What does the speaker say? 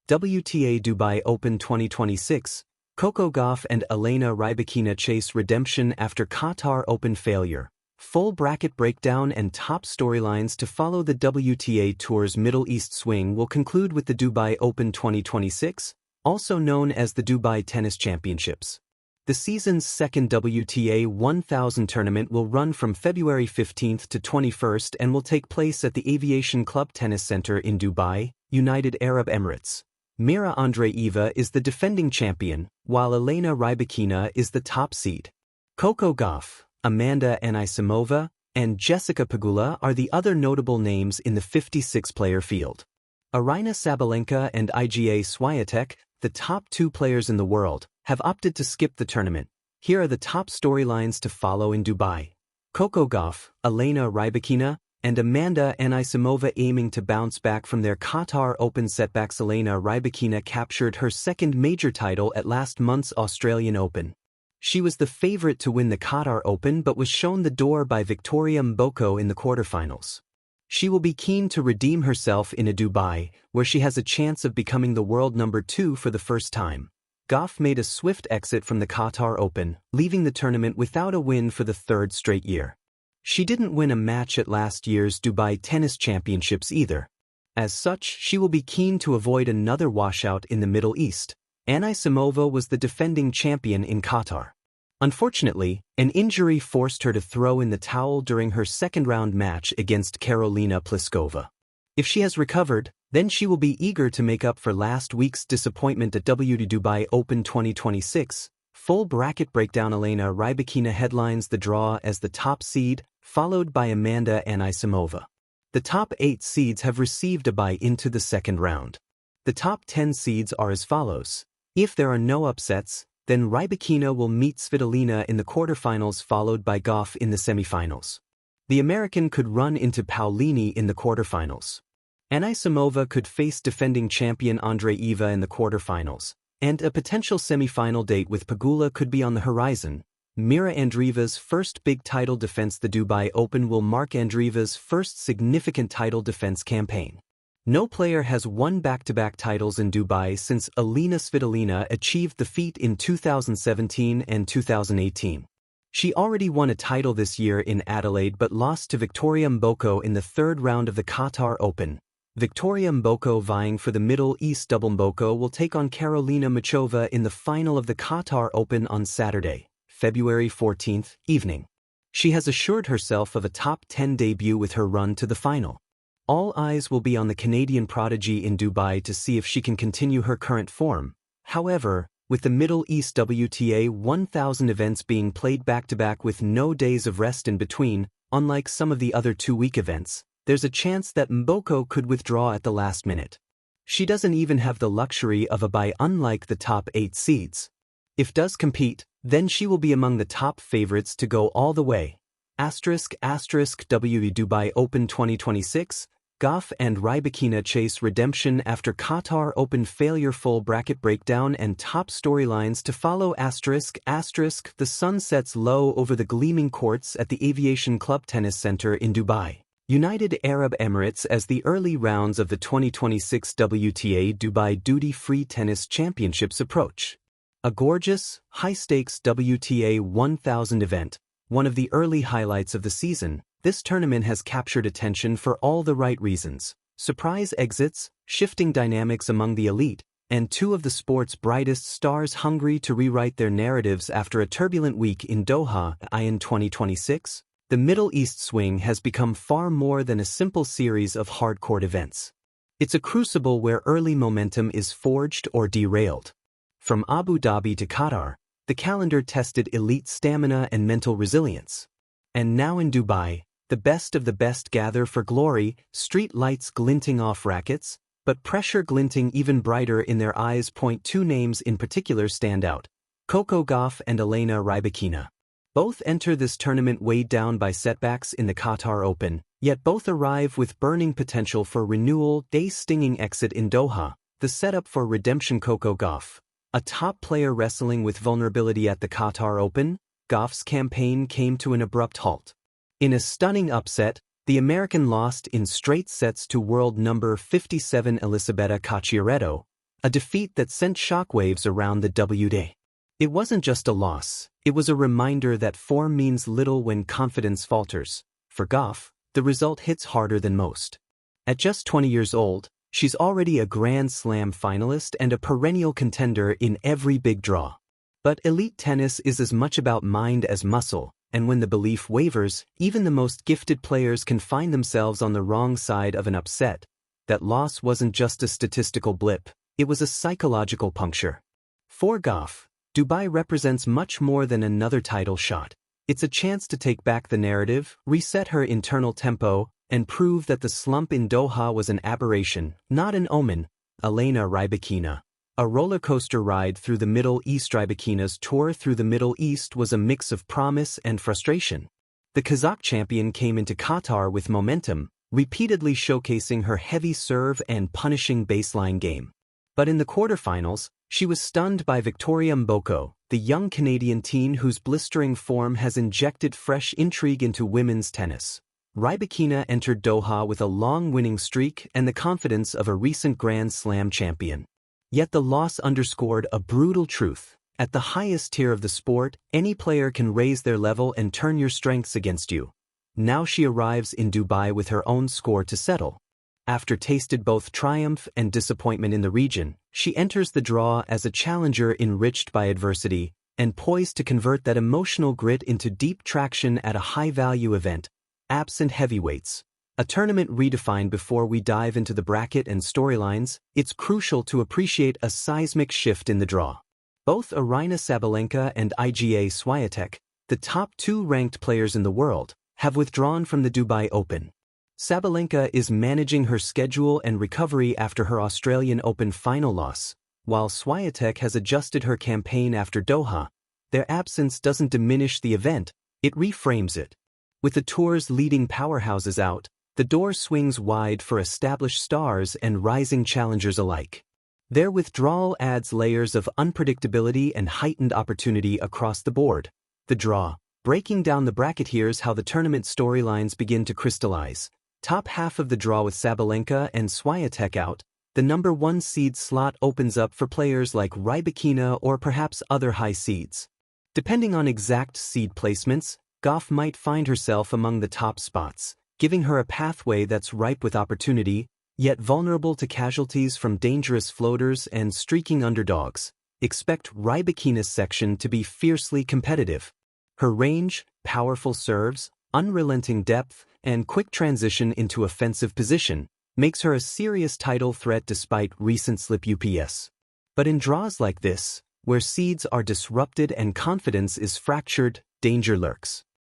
WTA Dubai Open 2026, Coco Gauff and Elena Rybakina chase redemption after Qatar Open failure. Full bracket breakdown and top storylines to follow. The WTA Tour's Middle East swing will conclude with the Dubai Open 2026, also known as the Dubai Tennis Championships. The season's second WTA 1000 tournament will run from February 15th to 21st and will take place at the Aviation Club Tennis Center in Dubai, United Arab Emirates. Mira Andreeva is the defending champion, while Elena Rybakina is the top seed. Coco Gauff, Amanda Anisimova, and Jessica Pegula are the other notable names in the 56-player field. Aryna Sabalenka and Iga Swiatek, the top two players in the world, have opted to skip the tournament. Here are the top storylines to follow in Dubai. Coco Gauff, Elena Rybakina, and Amanda Anisimova aiming to bounce back from their Qatar Open setbacks. Elena Rybakina captured her second major title at last month's Australian Open. She was the favorite to win the Qatar Open but was shown the door by Victoria Mboko in the quarterfinals. She will be keen to redeem herself in a Dubai, where she has a chance of becoming the world number 2 for the first time. Gauff made a swift exit from the Qatar Open, leaving the tournament without a win for the third straight year. She didn't win a match at last year's Dubai Tennis Championships either. As such, she will be keen to avoid another washout in the Middle East. Anisimova was the defending champion in Qatar. Unfortunately, an injury forced her to throw in the towel during her second-round match against Karolina Pliskova. If she has recovered, then she will be eager to make up for last week's disappointment at WTA Dubai Open 2026. Full bracket breakdown. Elena Rybakina headlines the draw as the top seed, followed by Amanda Anisimova. The top 8 seeds have received a bye into the second round. The top 10 seeds are as follows. If there are no upsets, then Rybakina will meet Svitolina in the quarterfinals, followed by Gauff in the semifinals. The American could run into Paolini in the quarterfinals. Anisimova could face defending champion Andreeva in the quarterfinals, and a potential semifinal date with Pegula could be on the horizon. Mira Andreeva's first big title defense. The Dubai Open will mark Andreeva's first significant title defense campaign. No player has won back-to-back titles in Dubai since Alina Svitolina achieved the feat in 2017 and 2018. She already won a title this year in Adelaide but lost to Victoria Mboko in the third round of the Qatar Open. Victoria Mboko, vying for the Middle East double. Mboko will take on Karolina Muchova in the final of the Qatar Open on Saturday, February 14th, evening. She has assured herself of a top 10 debut with her run to the final. All eyes will be on the Canadian prodigy in Dubai to see if she can continue her current form. However, with the Middle East WTA 1000 events being played back-to-back with no days of rest in between, unlike some of the other 2-week events, there's a chance that Mboko could withdraw at the last minute. She doesn't even have the luxury of a bye, unlike the top 8 seeds. If does compete, then she will be among the top favorites to go all the way. WTA Dubai Open 2026, Gauff and Rybakina chase redemption after Qatar Open failure. Full bracket breakdown and top storylines to follow. The sun sets low over the gleaming courts at the Aviation Club Tennis Center in Dubai, United Arab Emirates, as the early rounds of the 2026 WTA Dubai Duty-Free Tennis Championships approach. A gorgeous, high-stakes WTA 1000 event, one of the early highlights of the season. This tournament has captured attention for all the right reasons: surprise exits, shifting dynamics among the elite, and two of the sport's brightest stars hungry to rewrite their narratives after a turbulent week in Doha. In 2026, the Middle East swing has become far more than a simple series of hard-court events. It's a crucible where early momentum is forged or derailed. From Abu Dhabi to Qatar, the calendar tested elite stamina and mental resilience. And now in Dubai, the best of the best gather for glory, street lights glinting off rackets, but pressure glinting even brighter in their eyes. Two names in particular stand out: Coco Gauff and Elena Rybakina. Both enter this tournament weighed down by setbacks in the Qatar Open, yet both arrive with burning potential for renewal. A stinging exit in Doha, the setup for redemption. Coco Gauff, a top player wrestling with vulnerability at the Qatar Open, Gauff's campaign came to an abrupt halt. In a stunning upset, the American lost in straight sets to world number 57 Elisabetta Cacciaretto, a defeat that sent shockwaves around the WTA. It wasn't just a loss, it was a reminder that form means little when confidence falters. For Gauff, the result hits harder than most. At just 20 years old, she's already a Grand Slam finalist and a perennial contender in every big draw. But elite tennis is as much about mind as muscle, and when the belief wavers, even the most gifted players can find themselves on the wrong side of an upset. That loss wasn't just a statistical blip, it was a psychological puncture. For Gauff, Dubai represents much more than another title shot. It's a chance to take back the narrative, reset her internal tempo, and prove that the slump in Doha was an aberration, not an omen. Elena Rybakina. A roller coaster ride through the Middle East. Rybakina's tour through the Middle East was a mix of promise and frustration. The Kazakh champion came into Qatar with momentum, repeatedly showcasing her heavy serve and punishing baseline game. But in the quarterfinals, she was stunned by Victoria Mboko, the young Canadian teen whose blistering form has injected fresh intrigue into women's tennis. Rybakina entered Doha with a long winning streak and the confidence of a recent Grand Slam champion. Yet the loss underscored a brutal truth. At the highest tier of the sport, any player can raise their level and turn your strengths against you. Now she arrives in Dubai with her own score to settle. After tasted both triumph and disappointment in the region, she enters the draw as a challenger enriched by adversity and poised to convert that emotional grit into deep traction at a high-value event. Absent heavyweights. A tournament redefined. Before we dive into the bracket and storylines, it's crucial to appreciate a seismic shift in the draw. Both Aryna Sabalenka and Iga Swiatek, the top two ranked players in the world, have withdrawn from the Dubai Open. Sabalenka is managing her schedule and recovery after her Australian Open final loss, while Swiatek has adjusted her campaign after Doha. Their absence doesn't diminish the event, it reframes it. With the tour's leading powerhouses out, the door swings wide for established stars and rising challengers alike. Their withdrawal adds layers of unpredictability and heightened opportunity across the board. The draw. Breaking down the bracket, here's how the tournament storylines begin to crystallize. Top half of the draw with Sabalenka and Swiatek out, the number 1 seed slot opens up for players like Rybakina or perhaps other high seeds. Depending on exact seed placements, Gauff might find herself among the top spots, giving her a pathway that's ripe with opportunity, yet vulnerable to casualties from dangerous floaters and streaking underdogs. Expect Rybakina's section to be fiercely competitive. Her range, powerful serves, unrelenting depth, and quick transition into offensive position makes her a serious title threat despite recent slip-ups. But in draws like this, where seeds are disrupted and confidence is fractured, danger lurks.